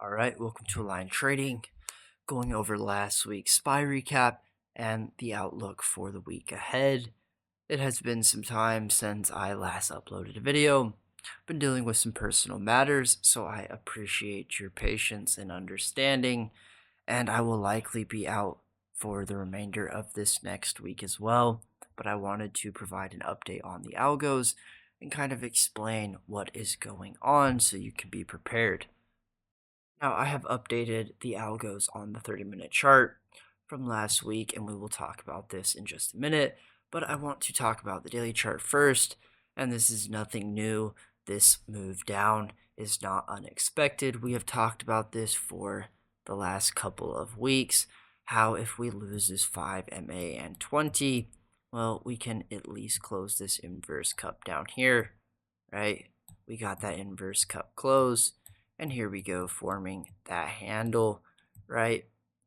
All right, welcome to Align Trading. Going over last week's SPY recap and the outlook for the week ahead. It has been some time since I last uploaded a video. Been dealing with some personal matters, so I appreciate your patience and understanding, and I will likely be out for the remainder of this next week as well. But I wanted to provide an update on the algos and kind of explain what is going on so you can be prepared. Now, I have updated the algos on the 30-minute chart from last week, and we will talk about this in just a minute. But I want to talk about the daily chart first, and this is nothing new. This move down is not unexpected. We have talked about this for the last couple of weeks, how if we lose this 5 MA and 20, well, we can at least close this inverse cup down here, right? We got that inverse cup close. And here we go, forming that handle, right?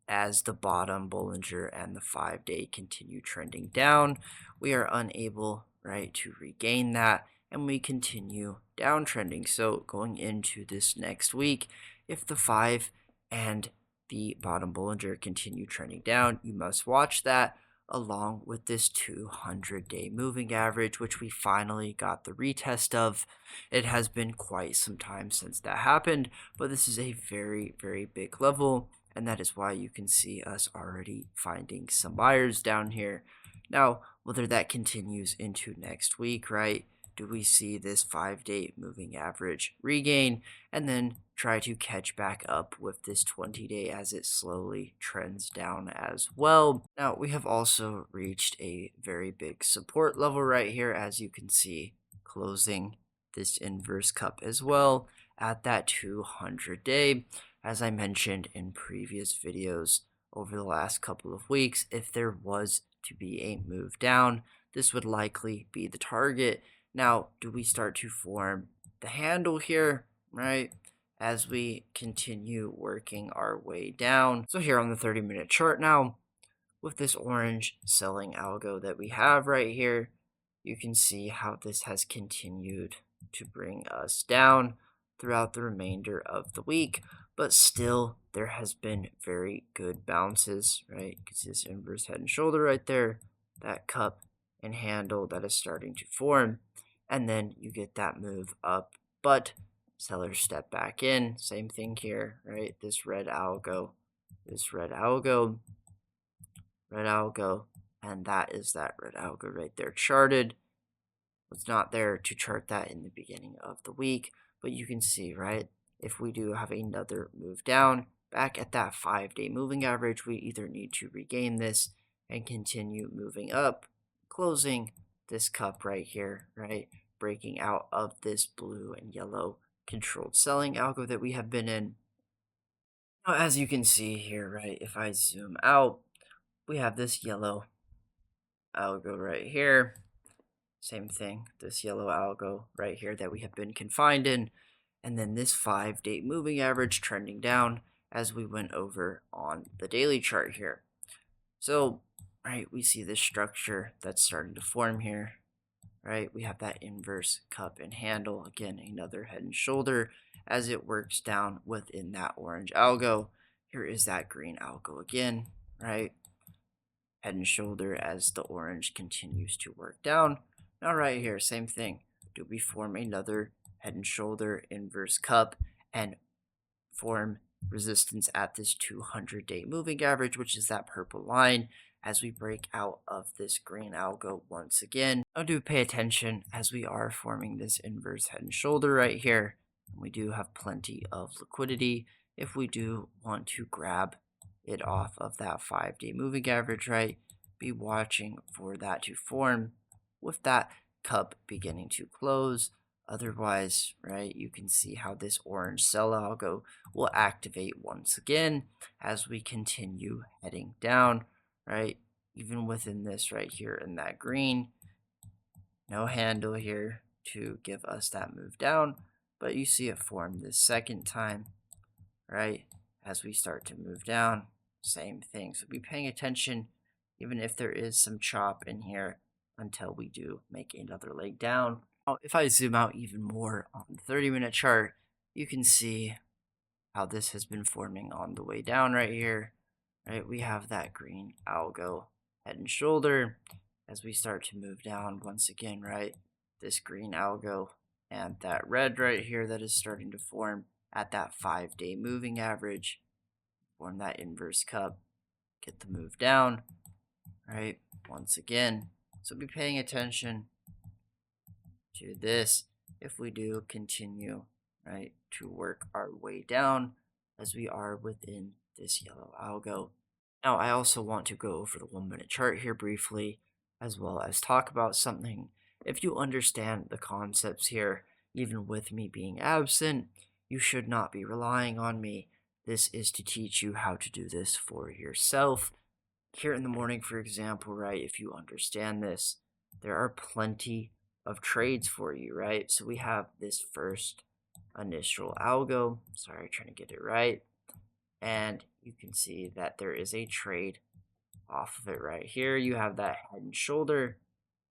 As the bottom Bollinger and the 5-day continue trending down, we are unable, right, to regain that, and we continue downtrending. So going into this next week, if the 5 and the bottom Bollinger continue trending down, you must watch that along with this 200-day moving average, which we finally got the retest of. It has been quite some time since that happened, but this is a very, very big level, and that is why you can see us already finding some buyers down here. Now, whether that continues into next week, right? Do we see this 5-day moving average regain and then try to catch back up with this 20-day as it slowly trends down as well? Now, we have also reached a very big support level right here, as you can see, closing this inverse cup as well at that 200-day. As I mentioned in previous videos over the last couple of weeks, if there was to be a move down, this would likely be the target. Now, do we start to form the handle here, right? As we continue working our way down. So here on the 30-minute chart now, with this orange selling algo that we have right here, you can see how this has continued to bring us down throughout the remainder of the week. But still, there has been very good bounces, right? You can see this inverse head and shoulder right there, that cup and handle that is starting to form. And then you get that move up, but sellers step back in. Same thing here, right? This red algo, this red algo, red algo, and that is that red algo right there charted. Was not there to chart that in the beginning of the week, but you can see, right? If we do have another move down, back at that 5-day moving average, we either need to regain this and continue moving up, closing this cup right here, right? Breaking out of this blue and yellow controlled selling algo that we have been in. Now, as you can see here, right, if I zoom out, we have this yellow algo right here. Same thing, this yellow algo right here that we have been confined in. And then this 5-day moving average trending down as we went over on the daily chart here. So, right, we see this structure that's starting to form here, right? We have that inverse cup and handle, again, another head and shoulder as it works down within that orange algo. Here is that green algo again, right? Head and shoulder as the orange continues to work down. Now right here, same thing. Do we form another head and shoulder inverse cup and form resistance at this 200-day moving average, which is that purple line, as we break out of this green algo once again? Now do pay attention as we are forming this inverse head and shoulder right here. We do have plenty of liquidity if we do want to grab it off of that 5-day moving average, right? Be watching for that to form with that cup beginning to close. Otherwise, right, you can see how this orange sell algo will activate once again as we continue heading down, right? Even within this right here in that green, no handle here to give us that move down, but you see it form this second time, right? As we start to move down, same thing. So be paying attention, even if there is some chop in here, until we do make another leg down. Now, if I zoom out even more on the 30-minute chart, you can see how this has been forming on the way down right here, right? We have that green algo head and shoulder as we start to move down once again, right? This green algo and that red right here that is starting to form at that 5-day moving average, form that inverse cup, get the move down, right? Once again. So be paying attention to this if we do continue, right, to work our way down as we are within this yellow algo. Now, I also want to go over the 1 minute chart here briefly, as well as talk about something. If you understand the concepts here, even with me being absent, you should not be relying on me. This is to teach you how to do this for yourself. Here in the morning, for example, right, if you understand this, there are plenty of trades for you, right? So we have this first initial algo. Sorry, trying to get it right. And you can see that there is a trade off of it right here. You have that head and shoulder,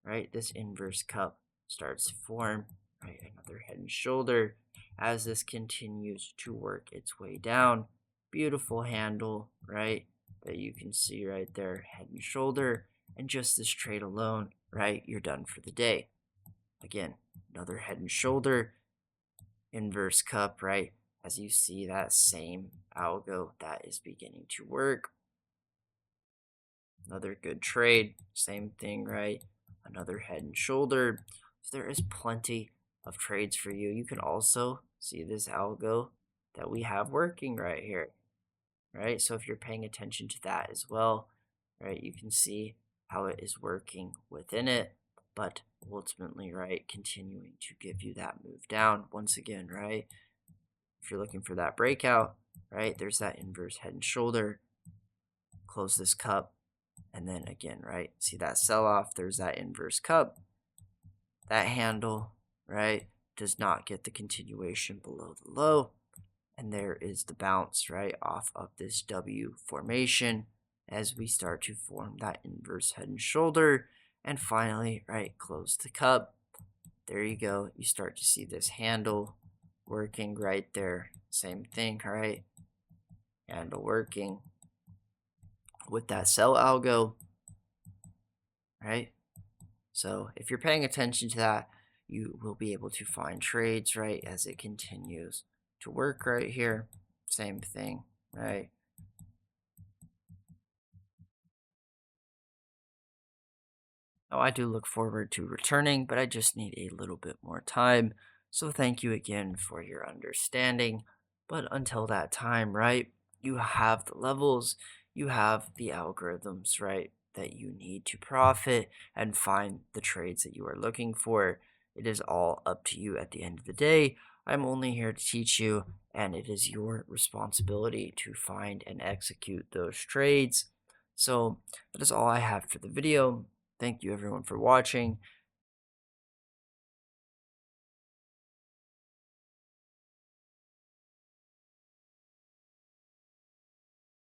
right? This inverse cup starts to form, right? Another head and shoulder as this continues to work its way down. Beautiful handle, right? That you can see right there, head and shoulder. And just this trade alone, right? You're done for the day. Again, another head and shoulder, inverse cup, right? As you see that same algo that is beginning to work. Another good trade, same thing, right? Another head and shoulder. So there is plenty of trades for you. You can also see this algo that we have working right here, right? So if you're paying attention to that as well, right, you can see how it is working within it, but ultimately, right, continuing to give you that move down once again, right? If you're looking for that breakout, right, there's that inverse head and shoulder. Close this cup, and then again, right, see that sell off, there's that inverse cup. That handle, right, does not get the continuation below the low. And there is the bounce, right, off of this W formation as we start to form that inverse head and shoulder. And finally, right, close the cup. There you go. You start to see this handle working right there. Same thing, right? Handle working with that sell algo, right? So if you're paying attention to that, you will be able to find trades, right, as it continues to work right here. Same thing, right? Now, I do look forward to returning, but I just need a little bit more time. So thank you again for your understanding. But until that time, right, you have the levels, you have the algorithms, right, that you need to profit and find the trades that you are looking for. It is all up to you at the end of the day. I'm only here to teach you, and it is your responsibility to find and execute those trades. So that is all I have for the video. Thank you everyone for watching.